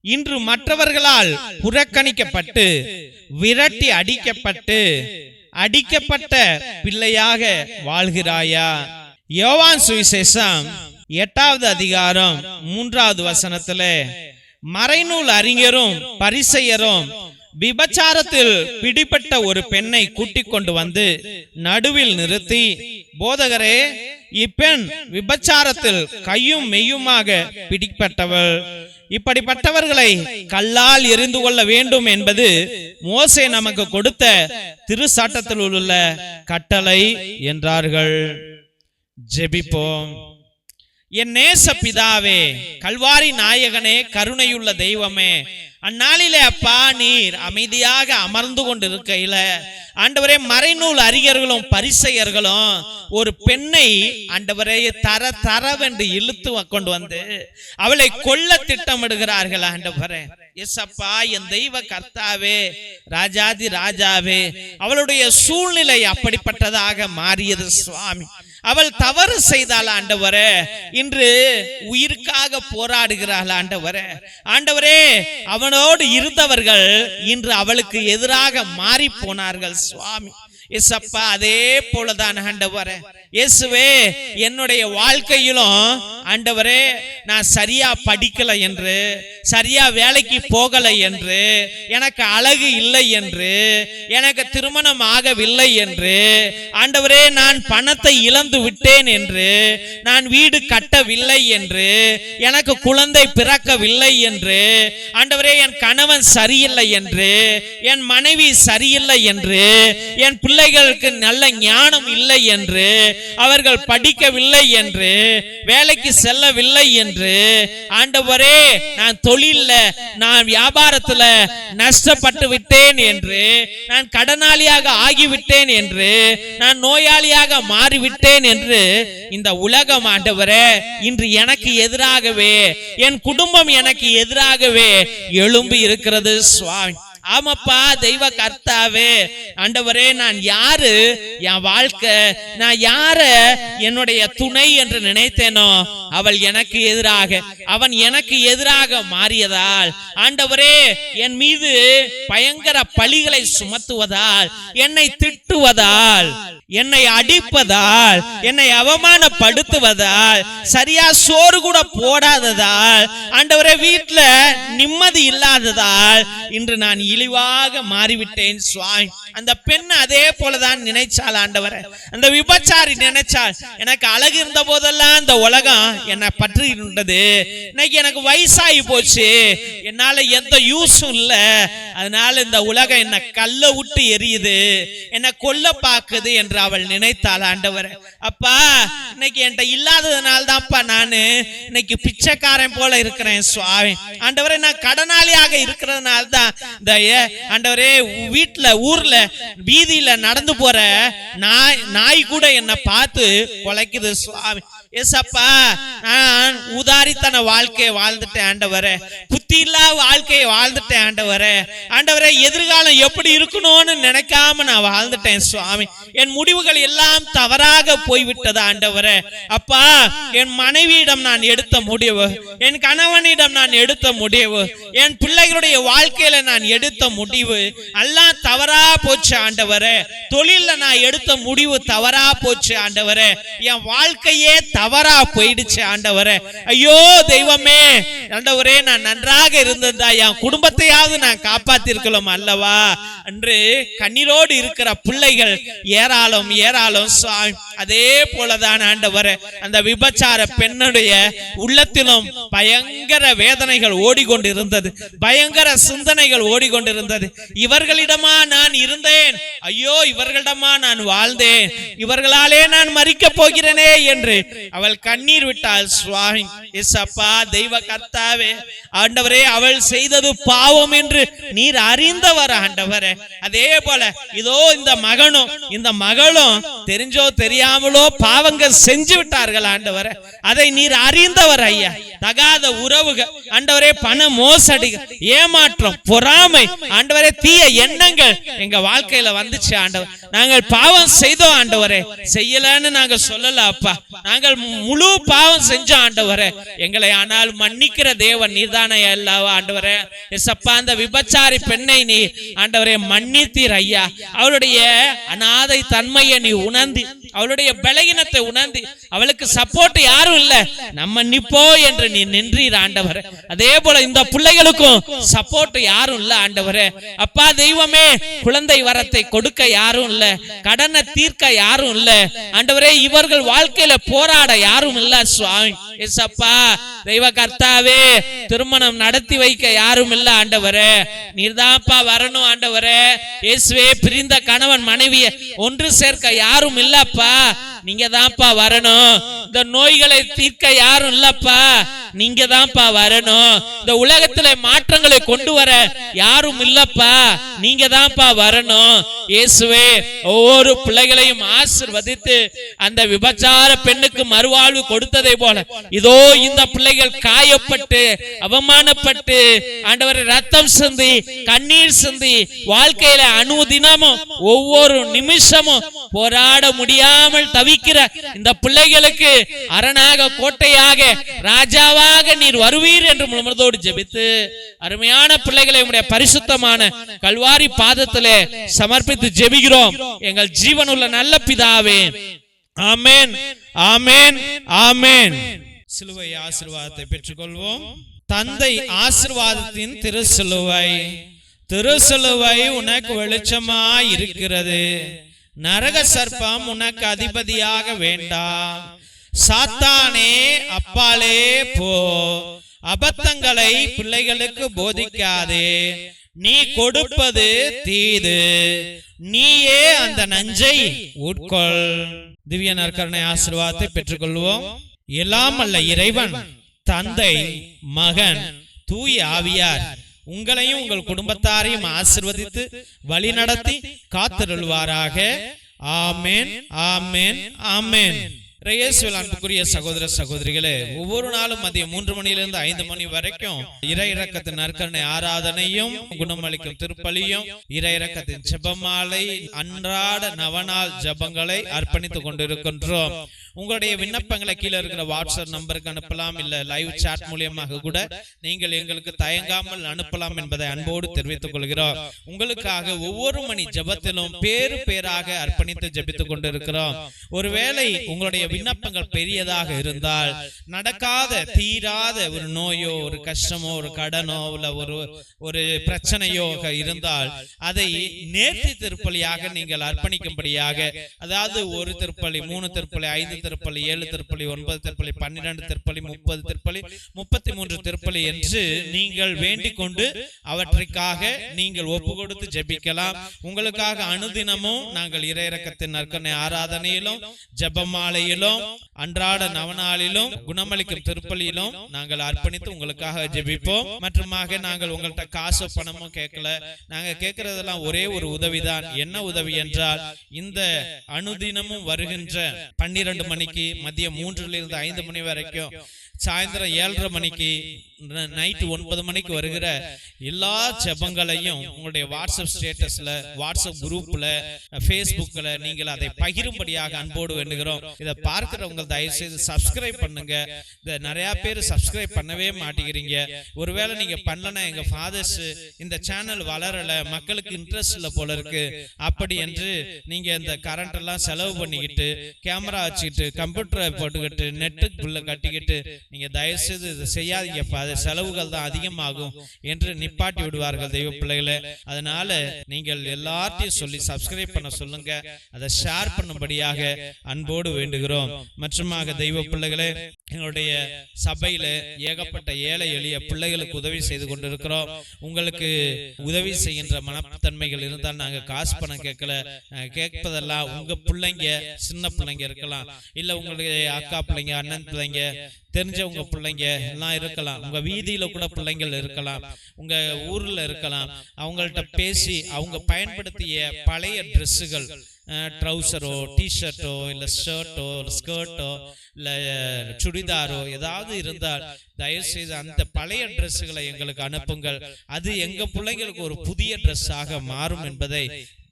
இன்று மற்றவர்களால் புறக்கணிக்கப்பட்டு விரட்டி அடிக்கப்பட்ட பிள்ளையாக வாழ்கிறாயா? யோவான் சுவிசேஷம் 8வது அதிகாரம் 3வது வசனத்திலே மறைநூல் அறிஞரும் பரிசேயரும் விபச்சாரத்தில் பிடிபட்ட ஒரு பெண்ணை கூட்டிக் கொண்டு வந்து நடுவில் நிறுத்தி, போதகரே, இப்பெண் விபச்சாரத்தில் கையும் மெய்யுமாக பிடிப்பட்டவள். இப்படிப்பட்டவர்களை கல்லால் எறிந்து கொள்ள வேண்டும் என்பது மோசே நமக்கு கொடுத்த திருச்சட்டத்தில் உள்ள கட்டளை என்றார்கள். ஜெபிப்போம். என் நேச பிதாவே, கல்வாரி நாயகனே, கருணையுள்ள தெய்வமே, அந்நாளிலே அப்பா நீர் அமைதியாக அமர்ந்து கொண்டிருக்கையில ஆண்டவரே, மறைநூல் அறிஞர்களும் பரிசேயர்களும் ஒரு பெண்ணை ஆண்டவரே தரவென்று இழுத்து கொண்டு வந்து அவளை கொல்ல திட்டமிடுகிறார்கள். ஆண்டவரே, எஸ் அப்பா, என் தெய்வ கர்த்தாவே, ராஜாதி ராஜாவே, அவளுடைய சூழ்நிலை அப்படிப்பட்டதாக மாறியது சுவாமி. அவள் தவறு செய்தாள் ஆண்டவரே, இன்று உயிருக்காக போராடுகிறாள் ஆண்டவரே. ஆண்டவரே, அவனோடு இருந்தவர்கள் இன்று அவளுக்கு எதிராக மாறி போனார்கள் சுவாமி. எஸ்அப்பா, அதே போலதான் ஆண்டவரே, இயேசுவே, என்னுடைய வாழ்க்கையிலும் ஆண்டவரே, நான் சரியா படிக்கல என்று, சரியா வேலைக்கு போகல என்று, எனக்கு அழகு இல்லை என்று, எனக்கு திருமணம் ஆகவில்லை என்று, ஆண்டவரே, நான் பணத்தை இழந்து விட்டேன் என்று, நான் வீடு கட்டவில்லை என்று, எனக்கு குழந்தை பிறக்கவில்லை என்று, ஆண்டவரே, என் கணவன் சரியில்லை என்று, என் மனைவி சரியில்லை என்று, என் பிள்ளைகளுக்கு நல்ல ஞானம் இல்லை என்று, அவர்கள் படிக்கவில்லை என்று, வேலைக்கு செல்லவில்லை என்று, ஆண்டவரே, நான் தொழில்ல, நான் வியாபாரத்துல நஷ்டப்பட்டு விட்டேன் என்று, நான் கடனாளியாக ஆகிவிட்டேன் என்று, நான் நோயாளியாக மாறிவிட்டேன் என்று இந்த உலகம் ஆண்டவரே இன்று எனக்கு எதிராகவே, என் குடும்பம் எனக்கு எதிராகவே எழும்பி இருக்கிறது சுவாமி. ஆமாப்பா, தெய்வ கர்த்தாவே, ஆண்டவரே, நான் யாரு, என் வாழ்க்கை, நான் யார என்னுடைய துணை என்று நினைத்தேனோ அவள் எனக்கு எதிராக, அவன் எனக்கு எதிராக மாறியதால் ஆண்டவரே, என் மீது பயங்கர பழிகளை சுமத்துவதால், என்னை திட்டுவதால், என்னை அடிப்பதால், என்னை அவமானப்படுத்துவதால், சரியா சோறு கூட போடாததால், ஆண்டவரே, வீட்டுல நிம்மதி இல்லாததால் இன்று நான் இழிவாக மாறிவிட்டேன் சுவாமி. அந்த பெண் அதே போலதான் நினைச்சாள் ஆண்டவரே. அந்த விபச்சாரி நினைச்சாள், எனக்கு அழகு இருந்த போதெல்லாம் இந்த உலகம் என்னை பற்றி இருந்தது, இன்னைக்கு எனக்கு வயசாகி போச்சு, என்னால எந்த யூஸும் இல்ல, அதனால இந்த உலகம் என்ன கல்ல விட்டு எரியுது, என்னை கொல்ல பாக்குது என்று அவள் நினைத்தாள் ஆண்டவரே. அப்பா, இன்னைக்கு என்கிட்ட இல்லாததுனால தான்ப்பா நானு இன்னைக்கு பிச்சைக்காரன் போல இருக்கிறேன் சுவாமி. ஆண்டவரே, நான் கடனாளியாக இருக்கிறதுனால தான் இந்த ஆண்டவரே, வீட்டுல ஊர்ல வீதியில நடந்து போற நாய் கூட என்ன பார்த்து கொலைக்குது சுவாமி. ஏசப்பா, நான் உதாரித்தன வாழ்க்கையை வாழ்ந்துட்டேன் ஆண்டவரே, புத்தி இல்லா வாழ்க்கையை வாழ்ந்துட்டேன் ஆண்டவரே. ஆண்டவரே, எதிர்காலம் எப்படி இருக்கணும்னு நினைக்காம நான் வாழ்ந்துட்டேன் சுவாமி. என் முடிவுகள் எல்லாம் தவறாக போய்விட்டது ஆண்டவரே. அப்பா, என் மனைவியிடம் நான் எடுத்த முடிவு, என் கணவனிடம் நான் எடுத்த முடிவு, என் பிள்ளைகளுடைய வாழ்க்கையில நான் எடுத்த முடிவு எல்லாம் தவறா போச்சு ஆண்டவரே. தொழில நான் எடுத்த முடிவு தவறா போச்சு ஆண்டவரே. என் வாழ்க்கையே தவறா போயிடுச்சு ஆண்டவரே. ஐயோ தெய்வமே, ஆண்டவரே, நான் நன்றாக இருந்ததா என் குடும்பத்தையாவது நான் காப்பாத்திருக்கலாம் அல்லவா என்று கண்ணீரோடு இருக்கிற பிள்ளைகள் ஏராளம் ஏராளம் சுவாமி. அதே போலதான் ஆண்டவரே, அந்த விபச்சார பெண்ணுடைய உள்ளத்திலும் பயங்கர வேதனைகள் ஓடிக்கொண்டிருந்தது, பயங்கர சிந்தனைகள் ஓடிக்கொண்டிருந்தது. இவர்களிடமா நான் இருந்தேன், ஐயோ இவர்களிடமா நான் வாழ்ந்தேன், இவர்களாலே நான் மரிக்க போகிறேனே என்று அவள் கண்ணீர் விட்டாள் சுவாமி. ஏசப்பா, தெய்வ கர்த்தாவே, ஆண்டவரே, அவள் செய்தது பாவம் என்று நீர் அறிந்தவர் ஆண்டவரே. அதே போல இதோ இந்த மகனும் இந்த மகளும் தெரிஞ்சோ தெரியாமலோ பாவங்கள் செஞ்சு விட்டார்கள் ஆண்டவரே. அதை நீர் அறிந்தவர் ஐயா. தகாத உறவுகள் ஆண்டவரே, பண மோசடிகள், ஏமாற்றம், பொறாமை ஆண்டவரே, தீய எண்ணங்கள் எங்க வாழ்க்கையில வந்துச்சு ஆண்டவர். நாங்கள் பாவம் செய்தோம் ஆண்டவரே, செய்யலன்னு நாங்க சொல்லல அப்பா, நாங்கள் முழு பாவம் செஞ்சோம் ஆண்டவரே. எங்களை ஆனால் மன்னிக்கிற தேவன் நீர்தானே அல்லவா ஆண்டவரே. எசப்பா, அந்த விபச்சாரி பெண்ணை நீ ஆண்டவரே மன்னித்தீர் ஐயா. அவளுடைய அநாதை தன்மையை நீ உணர்ந்து, அவளுடைய பலகீனத்தை உணர்ந்து, அவளுக்கு சப்போர்ட் யாரும் இல்ல, நம்ம நிப்போ என்று நீ நின்றீர் ஆண்டவரே. அதே போல இந்த பிள்ளைகளுக்கும் சப்போர்ட் யாரும் இல்ல ஆண்டவரே. அப்பா தெய்வமே, குழந்தை வரத்தை கொடுக்க யாரும் இல்ல, கடனை தீர்க்க யாரும் இல்ல ஆண்டவரே. இவர்கள் வாழ்க்கையில போராட யாரும் இல்ல சுவாமி. ஏசப்பா தெய்வ கர்த்தாவே, திருமணம் நடத்தி வைக்க யாரும் இல்ல ஆண்டவரே. நீர்தான்ப்பா வரணும் ஆண்டவரே. இயேசுவே, பிரிந்த கணவன் மனைவியை ஒன்று சேர்க்க யாரும் இல்லப்பா, நீங்க தான்ப்பா வரணும். இந்த நோய்களை தீர்க்க யாரும் இல்லப்பா, நீங்க தான்ப்பா வரணும். இந்த உலகத்துல மாற்றங்களை கொண்டு வர யாரும் இல்லப்பா, நீங்க தான்ப்பா வரணும். இயேசுவே, ஒவ்வொரு பிள்ளைகளையும் ஆசீர்வதித்து அந்த விபச்சார பெண்ணுக்கு மறுவாழ்வு கொடுத்ததை போல இதோ இந்த பிள்ளைகள் காயப்பட்டு அவமானப்பட்டு ஆண்டவரே ரத்தம் சிந்தி கண்ணீர் சிந்தி வாழ்க்கையில அனுதினமும் ஒவ்வொரு நிமிஷமும் போராட முடியாமல் தவிக்கிற இந்த பிள்ளைகளுக்கு அரணாக, கோட்டையாக, ராஜாவாக நீர் வருவீர் என்று முழுமனதோடு ஜெபித்து அருமையான பிள்ளைகளை உம்முடைய பரிசுத்தமான கல்வாரி பாதத்திலே சமர்ப்பித்து ஜெபிக்கிறோம் எங்கள் ஜீவனுள்ள நல்ல பிதாவே. ஆமென், ஆமென், ஆமென். சிலுவை ஆசீர்வாதத்தை பெற்றுக்கொள்வோம். தந்தை ஆசீர்வாதத்தின் திருசிலுவை, திருசிலுவை உனக்கு வெளிச்சமாய் இருக்கிறது. நரக சர்ப்பம் உனக்கு அதிபதியாக வேண்டாம். சாத்தானே அப்பாலே போ. அபத்தங்களை பிள்ளைகளுக்கு போதிக்காதே. நீ கொடுப்பது தீது, நீயே அந்த நஞ்சை உட்கொள். திவ்ய நற்கருணை ஆசீர்வாதத்தை பெற்றுக்கொள்வோம். எல்லாம் அல்ல இறைவன், தந்தை, மகன், தூய ஆவியார் உங்களையும் உங்கள் குடும்பத்தாரையும் ஆசீர்வதித்து வழி நடத்தி காத்திருள்வாராக. ஆமென், ஆமென், ஆமென். இயேசுவில் அன்புக்குரிய சகோதர சகோதரிகளே, ஒவ்வொரு நாளும் மதியம் 3 மணியிலிருந்து 5 மணி வரைக்கும் இறை இரக்கத்தின் நற்கருணை ஆராதனையும் குணமளிக்கும் திருப்பலியும் இறை இரக்கத்தின் ஜெபமாலை அன்றாட நவநாள் ஜெபங்களை அர்ப்பணித்துக் கொண்டிருக்கின்றோம். உங்களுடைய விண்ணப்பங்களை கீழே இருக்கிற வாட்ஸ்அப் நம்பருக்கு அனுப்பலாம், இல்ல லைவ் சாட் மூலியமாக கூட நீங்கள் எங்களுக்கு தயங்காமல் அனுப்பலாம் என்பதை அன்போடு தெரிவித்துக் கொள்கிறோம். உங்களுக்காக ஒவ்வொரு மணி ஜெபத்திலும் பேரு பேராக அர்ப்பணித்து ஜெபித்துக் கொண்டிருக்கிறோம். ஒருவேளை உங்களுடைய விண்ணப்பங்கள் பெரியதாக இருந்தால், நடக்காத தீராத ஒரு நோயோ, ஒரு கஷ்டமோ, ஒரு கடனோ, ஒரு பிரச்சனையோ இருந்தால் அதை நேர்த்தி திருப்பலியாக நீங்கள் அர்ப்பணிக்கும்படியாக, அதாவது 1 திருப்பலி, 3 திருப்பலி, 5 திருப்பலி, 7 திருப்பலி, 9 திருப்பலி, 12 திருப்பலி, 30 திருப்பலி, 33 திருப்பலி என்று நீங்கள் வேண்டிக் கொண்டு அவற்றுக்காக நீங்கள் ஒப்பு கொடுத்து ஜெபிக்கலாம். உங்களுக்காக அனுதினமும் நாங்கள் இறை இரக்கத்தின் நற்கருணை ஆராதனையிலும் ஜெபமாலையிலும் அன்றாட நவநாளிலும் குணமளிக்கும் திருப்பலியிலும் நாங்கள் அர்ப்பணித்து உங்களுக்காக ஜெபிப்போம். மற்றுமாக நாங்கள் உங்கள்கிட்ட காசு பணமும் கேட்கல. நாங்க கேட்கறதெல்லாம் ஒரே ஒரு உதவிதான். என்ன உதவி என்றால், இந்த அனுதினமும் வருகின்ற 12 மணிக்கு, மதியம் 3 to 5 மணி வரைக்கும், சாயந்தரம் 7:30 மணிக்கு, நைட்டு 9 மணிக்கு வருகிற எல்லா ஜெபங்களையும் உங்களுடைய வாட்ஸ்அப் ஸ்டேட்டஸ்ல, வாட்ஸ்அப் குரூப்ல, ஃபேஸ்புக்ல நீங்கள் அதை பகிரும்படியாக அன்போடு வேண்டுகிறோம். இதை பார்க்கிறவங்க தயவு செய்து சப்ஸ்கிரைப் பண்ணுங்க. இதை நிறைய பேர் சப்ஸ்கிரைப் பண்ணவே மாட்டேங்கிறீங்க. ஒருவேளை நீங்க பண்ணலன்னா, எங்க ஃபாதர்ஸ் இந்த சேனல் வளரல, மக்களுக்கு இன்ட்ரெஸ்ட் இல்ல போல இருக்கு அப்படி என்று நீங்க இந்த கரண்ட் எல்லாம் செலவு பண்ணிக்கிட்டு, கேமரா வச்சுக்கிட்டு, கம்ப்யூட்டரை போட்டுக்கிட்டு, நெட்டு பில்ல கட்டிக்கிட்டு நீங்க தயவு செய்து இதை செய்யாதீங்கப்பா, அது செலவுகள் தான் அதிகமாகும் என்று நிப்பாட்டி விடுவார்கள் தெய்வ பிள்ளைகளே. அதனால நீங்கள் எல்லாத்தையும் சொல்லி சப்ஸ்கிரைப் பண்ண சொல்லுங்க, அதை ஷேர் பண்ணும்படியாக அன்போடு வேண்டுகிறோம். மற்றுமாக தெய்வ பிள்ளைகளே, எங்களுடைய சபையில ஏகப்பட்ட ஏழை எளிய பிள்ளைகளுக்கு உதவி செய்து கொண்டிருக்கிறோம். உங்களுக்கு உதவி செய்கின்ற மனத்தன்மைகள் இருந்தால் நாங்க காசு பணம் கேட்கல. கேட்பதெல்லாம் உங்க பிள்ளைங்க, சின்ன பிள்ளைங்க இருக்கலாம், இல்ல உங்களுடைய அக்கா பிள்ளைங்க, அண்ணன் பிள்ளைங்க, தெரிஞ்சவங்க பிள்ளைங்க எல்லாம் இருக்கலாம், உங்க வீதியில கூட பிள்ளைங்கள் இருக்கலாம், உங்க ஊர்ல இருக்கலாம். அவங்கள்ட்ட பேசி அவங்க பயன்படுத்திய பழைய ட்ரெஸ்ஸுகள், ட்ரௌசரோ, டிஷர்ட்டோ, இல்ல ஷர்ட்டோ, ஸ்கர்ட்டோ, இல்ல சுடிதாரோ ஏதாவது இருந்தால் தயவு செய்து அந்த பழைய ட்ரெஸ்ஸுகளை எங்களுக்கு அனுப்புங்கள். அது எங்க பிள்ளைங்களுக்கு ஒரு புதிய ட்ரெஸ்ஸாக மாறும் என்பதை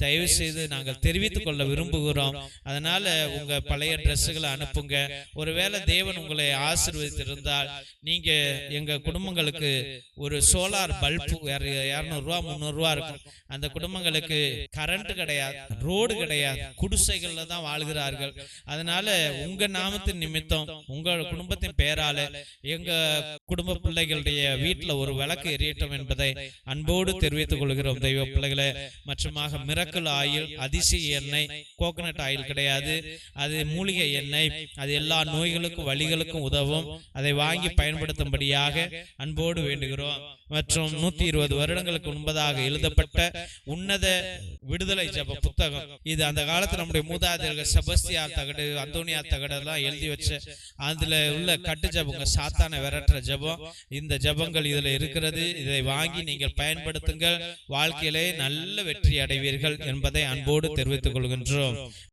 தயவு செய்து நாங்கள் தெரிவித்துக் கொள்ள விரும்புகிறோம். அதனால உங்க பழைய ட்ரெஸ்ஸுகளை அனுப்புங்க. ஒருவேளை தேவன் உங்களை ஆசீர்வதித்திருந்தால் நீங்க எங்க குடும்பங்களுக்கு ஒரு சோலார் பல்பு 200 ரூபா 300 ரூபா இருக்கும். அந்த குடும்பங்களுக்கு கரண்ட் கிடையாது, ரோடு கிடையாது, குடிசைகள்ல தான் வாழ்கிறார்கள். அதனால உங்க நாமத்தின் நிமித்தம் உங்க குடும்பத்தின் பெயரால எங்க குடும்ப பிள்ளைகளுடைய வீட்டுல ஒரு விளக்கு எரியட்டும் என்பதை அன்போடு தெரிவித்துக் கொள்கிறோம் தெய்வ பிள்ளைகளை. மற்றுமாக மிரக்கல் ஆயில், அதிசய எண்ணெய், கோகனட் ஆயில் கிடையாது, அது மூலிகை எண்ணெய். அது எல்லா நோய்களுக்கும் வலிகளுக்கும் உதவும். அதை வாங்கி பயன்படுத்தும்படியாக அன்போடு வேண்டுகிறோம். மற்றும் 120 வருடங்களுக்கு முன்பதாக எழுதப்பட்ட உன்னத விடுதலை ஜப புத்தகம் இது. அந்த காலத்தில் நம்முடைய மூதாதையர்கள் செபஸ்தியார் தகடு, அந்தோனியார் தகடு எல்லாம் எழுதி வச்ச அதுல உள்ள கட்டு ஜபங்க, சாத்தானை விரட்டுற ஜபம். இந்த ஜபங்கள் இதுல இருக்கிறது. இதை வாங்கி நீங்கள் பயன்படுத்துங்கள். வாழ்க்கையிலே நல்ல வெற்றி அடைவீர்கள் என்பதை அன்போடு தெரிவித்துக் கொள்கின்றோம்.